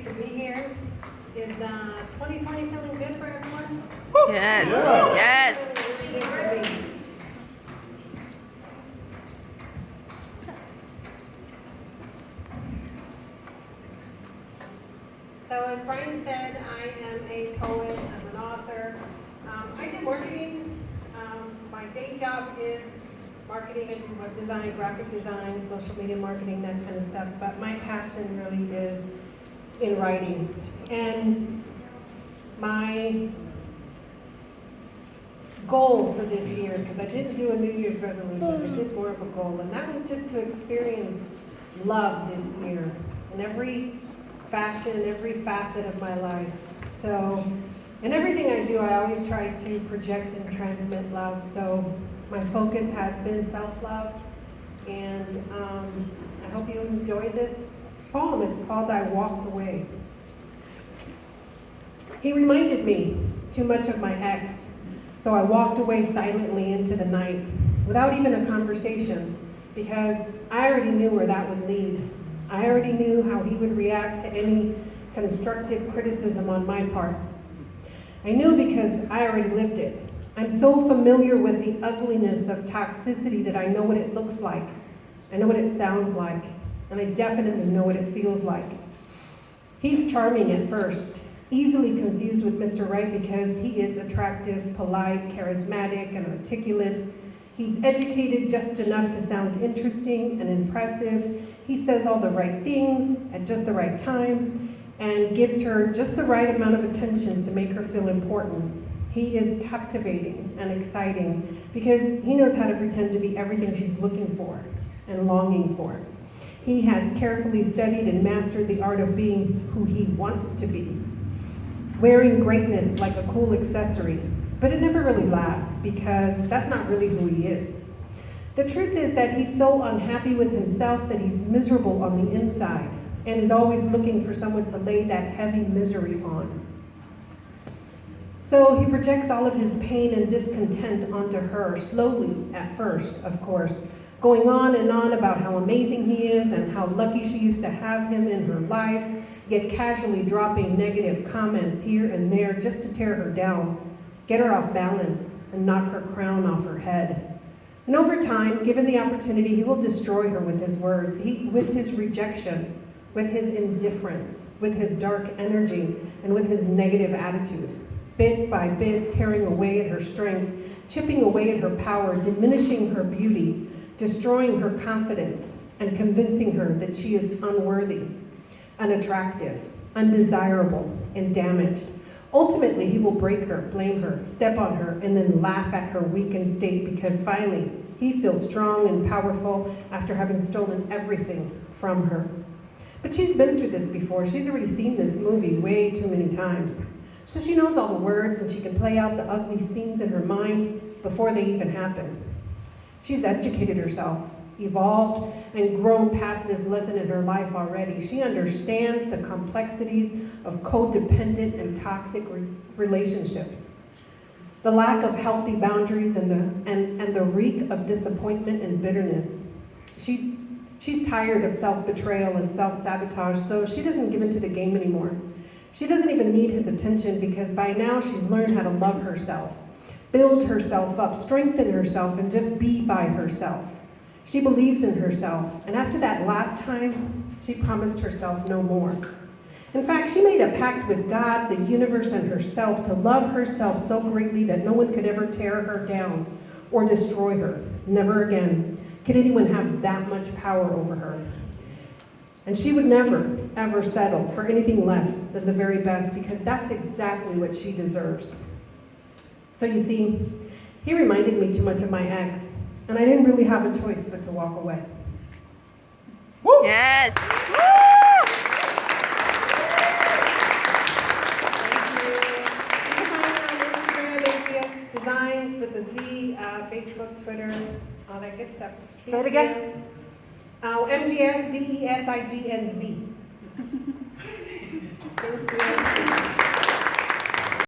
great to be here. Is 2020 feeling good for everyone? Yes. Yeah. Yes. Really good for me. So as Brian said, I am a poet, I'm an author. I do marketing. My day job is marketing. I do web design, graphic design, social media marketing, that kind of stuff. But my passion really is in writing. And my goal for this year, because I didn't do a New Year's resolution, I did more of a goal, and that was just to experience love this year in every fashion, every facet of my life. So, in everything I do, I always try to project and transmit love. So, my focus has been self-love, and I hope you enjoy this poem. It's called I Walked Away. He reminded me too much of my ex, so I walked away silently into the night without even a conversation, because I already knew where that would lead. I already knew how he would react to any constructive criticism on my part. I knew because I already lived it. I'm so familiar with the ugliness of toxicity that I know what it looks like. I know what it sounds like, and I definitely know what it feels like. He's charming at first, easily confused with Mr. Right because he is attractive, polite, charismatic, and articulate. He's educated just enough to sound interesting and impressive. He says all the right things at just the right time and gives her just the right amount of attention to make her feel important. He is captivating and exciting because he knows how to pretend to be everything she's looking for and longing for. He has carefully studied and mastered the art of being who he wants to be, wearing greatness like a cool accessory, but it never really lasts because that's not really who he is. The truth is that he's so unhappy with himself that he's miserable on the inside and is always looking for someone to lay that heavy misery on. So he projects all of his pain and discontent onto her, slowly at first, of course, going on and on about how amazing he is and how lucky she is to have him in her life, yet casually dropping negative comments here and there just to tear her down, get her off balance, and knock her crown off her head. And over time, given the opportunity, he will destroy her with his words, with his rejection, with his indifference, with his dark energy, and with his negative attitude. Bit by bit, tearing away at her strength, chipping away at her power, diminishing her beauty, destroying her confidence, and convincing her that she is unworthy, unattractive, undesirable, and damaged. Ultimately, he will break her, blame her, step on her, and then laugh at her weakened state because finally, he feels strong and powerful after having stolen everything from her. But she's been through this before. She's already seen this movie way too many times. So she knows all the words and she can play out the ugly scenes in her mind before they even happen. She's educated herself, evolved, and grown past this lesson in her life already. She understands the complexities of codependent and toxic relationships, the lack of healthy boundaries, and the reek of disappointment and bitterness. She's tired of self-betrayal and self-sabotage, so she doesn't give into the game anymore. She doesn't even need his attention because by now she's learned how to love herself, build herself up, strengthen herself, and just be by herself. She believes in herself, and after that last time, she promised herself no more. In fact, she made a pact with God, the universe, and herself to love herself so greatly that no one could ever tear her down or destroy her. Never again could anyone have that much power over her. And she would never, ever settle for anything less than the very best because that's exactly what she deserves. So you see, he reminded me too much of my ex, and I didn't really have a choice but to walk away. Woo! Yes. Woo! Instagram, Designs with a Z, Facebook, Twitter, all that good stuff. Say it again. MGS, DESIGNZ.